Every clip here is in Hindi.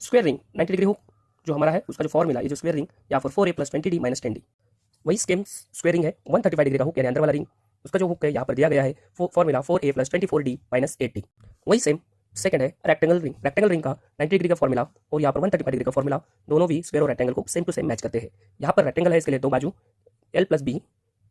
स्क्वायर रिंग 90 डिग्री हुक जो हमारा है उसका जो फॉर्मूला ये जो स्क्वायर रिंग या फिर 4a + 20d - 10d वही सेम स्क्वायर रिंग है 135 डिग्री का हुक यानी अंदर वाला रिंग उसका जो हुक है यहाँ पर दिया गया है फॉर्मूला 4a + 24d - 8d। वही सेम सेकंड है रेक्टेंगल रिंग का 90 डिग्री का फॉर्मूला और यहाँ पर 135 डिग्री का फॉर्मूला दोनों भी स्क्वायर और रेक्टेंगल को सेम टू सेम मैच करते हैं। यहाँ पर रेक्टेंगल है इसके लिए दो बाजू l + b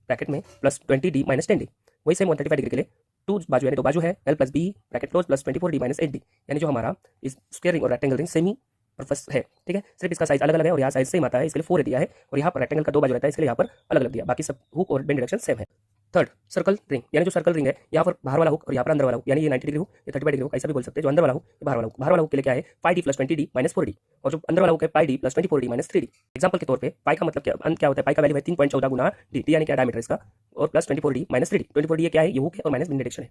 ब्रैकेट में +20d - 10d। वही सेम 135 डिग्री के लिए टू बाजू यानी दो बाजू है l + b bracket close +24d - 8d यानी जो हमारा इस स्क्वायर रिंग और रेक्टेंगल रिंग सेम ही पर्पस है। ठीक है, सिर्फ इसका साइज अलग अलग है और यहाँ साइज सेम आता है, इसके लिए 4a दिया है और यहाँ पर रेक्टेंगल का दो बाजू रहता है इसके लिए यहाँ पर अलग अलग दिया, बाकी सब हुक और बेंड डायरेक्शन सेम है। थर्ड सर्कल रिंग यानी जो सर्कल रिंग है यहाँ पर बाहर वाला हुक और यहाँ पर अंदर वाला हुक यानी ये 90 डिग्री हुक ये 35 डिग्री हुक ऐसा भी बोल सकते हैं। जो अंदर वाला हुक बाहर वाला हुक के लिए क्या है 5d + 20d - 4d और जो अंदर वाला हुक है πd + 24d - 3d। एग्जांपल के तौर पे पाई का मतलब क्या होता है, पाई का वैल्यू है 3.14 गुना d यानी क्या डायमीटर इसका और +24d - 3d 24d ये क्या है ये हुक है और माइनस बेंड डायरेक्शन है।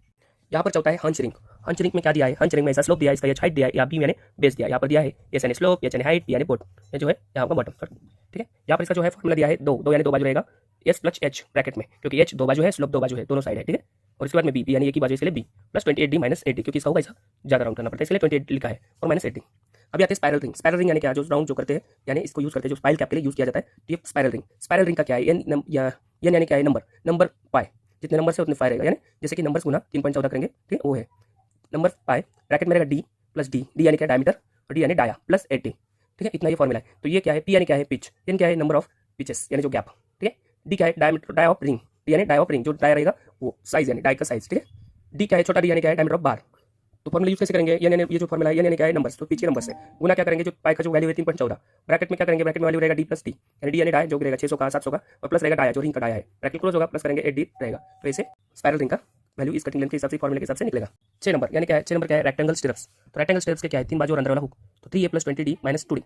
यहाँ पर चौथा है हंच रिंग में क्या दिया है, हंच रिंग में ऐसा स्लोप दिया है, इसका ये हाइट दिया है या बी यानी बेस दिया है। यहाँ पर दिया है एस यानी स्लोप एच यानी हाइट बी यानी बॉटम ये जो है यहाँ का बॉटम। ठीक है, यहाँ पर इसका जो है फॉर्मूला दिया है दो यानी दो बाजू रहेगा एस + एच ब्रैकेट में क्योंकि एच दो बाजू है स्लोप दो बाजू है दोनों साइड है। ठीक है, और इसके बाद में बी यानी एक ही बाजू इसलिए बी +28d - 8d क्योंकि इसका होगा ऐसा ज़्यादा राउंड करना पड़ता है इसलिए 28 लिखा है और -8d। अभी आते हैं स्पाइरल रिंग यानी क्या जो राउंड जो करते हैं यानी इसको यूज़ करते हैं जो स्पाइरल कैप के लिए यूज़ किया जाता है। तो ये स्पाइरल रिंग का क्या है एन यानी क्या है नंबर पाई जितने नंबर से उतने पाई रहेगा यानी जैसे कि नंबर गुना 3.14 करेंगे ठीक है वो है नंबर पाई ब्रैकेट में रहेगा d + d यानी क्या डायमीटर और d यानी डाया +8d। ठीक है, इतना ये फॉर्मूला है। तो ये क्या है p यानी क्या है पिच यानी क्या है नंबर ऑफ पिचेस यानी जो गैप। ठीक है, d क्या है डाई ऑफ रिंग d यानी डाई ऑफ रिंग जो डाया रहेगा वो साइज यानी डाई का साइज। ठीक है, d क्या है छोटा d यानी क्या है डायमीटर ऑफ बार। तो फॉर्मूला यूज कैसे करेंगे यानी ये जो फॉर्मूला है यानी क्या है नंबर्स तो पीछे नंबर से गुना क्या करेंगे जो पाई का जो वैल्यू है 3.14 ब्रैकेट में क्या करेंगे ब्रैकेट में वैल्यू रहेगा d + d यानी d यानी डाया जो रहेगा 600 का 700 का और प्लस रहेगा डाया जो रिंग का डाया है ब्रैकेट क्लोज होगा प्लस करेंगे 8d रहेगा। तो ऐसे स्पाइरल रिंग का वैल्यू इस कटिंग लेंथ के हिसाब से फॉर्मूले के हिसाब से निकलेगा। 6 नंबर यानी क्या है 6 नंबर क्या है रेक्टेंगल स्टिरप्स। तो रेक्टेंगल स्टिरप्स के क्या है तीन बाजू और अंदर वाला हुक तो 3a + 20d - 2d।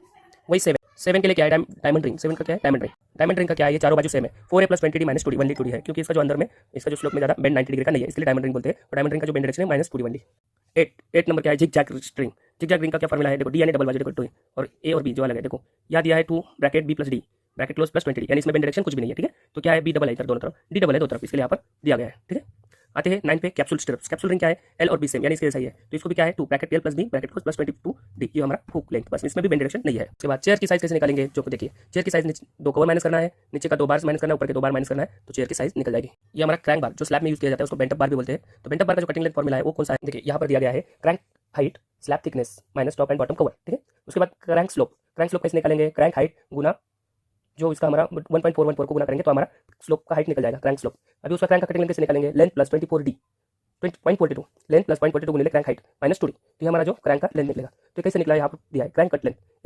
वही 7 के लिए क्या है डायमंड रिंग 7 का क्या है डायमंड रिंग का क्या है ये चारों बाजू सेम है 4a + 20d - 2d 1d 2d है क्योंकि इसका जो अंदर में इसका जो स्लोप में ज़्यादा बेंड 90 डिग्री का नहीं है इसलिए डायमंड रिंग बोलते हैं और डायमंड रिंग का जो बेंड डायरेक्शन है -2d 1d। 8 नंबर क्या है जिग जैग रिंग का क्या फॉर्मूला है देखो d यानी डबल बाजू देखो 2 और a और b जो अलग है देखो यहाँ दिया है 2 bracket b + d bracket close +20d यानी इसमें बेंड डायरेक्शन कुछ भी नहीं है। ठीक है, तो क्या है b डबल है इधर दोनों तरफ d डबल है दो तरफ इसके लिए यहाँ पर दिया गया है। ठीक है, आते हैं 9 पे कैप्सूल स्टिरप्स। कैप्सूल रिंग क्या है l और b सेम यानी इसके जैसा ही है तो इसको भी क्या है 2 bracket l + b bracket close +22d ये हमारा हुक लेंथ बस इसमें भी बेंड डायरेक्शन नहीं है। उसके बाद चेयर की साइज कैसे निकालेंगे जो देखिए चेयर की साइज दो कवर माइनस करना है नीचे का 2 बार माइनस करना है ऊपर के 2 बार माइनस करना है तो चेयर की साइज निकल जाएगी। ये हमारा क्रैंक बार जो स्लैब में यूज किया जाता है उसको बेंटअप बार भी बोलते हैं। तो बेंटअप बार का जो कटिंग लेंथ फॉर्मूला है वो कौन सा है देखिए यहाँ पर दिया गया है crank height slab thickness minus top and bottom cover. ठीक है, उसके बाद क्रैंक स्लोप कैसे निकालेंगे क्रैंक हाइट गुना जो इसका हमारा 1.414 को गुना करेंगे तो हमारा स्लोप का हाइट निकल जाएगा क्रैंक स्लोप। अभी उसका क्रैंक का कटिंग लेंथ कैसे निकालेंगे लेंथ + 24d 20.42 लेंथ + 0.42 गुने क्रैंक हाइट -2d तो ये हमारा जो क्रैंक का लेंथ निकलेगा। तो कैसे निकला यहाँ पर दिया है क्रैंक कट लेंथ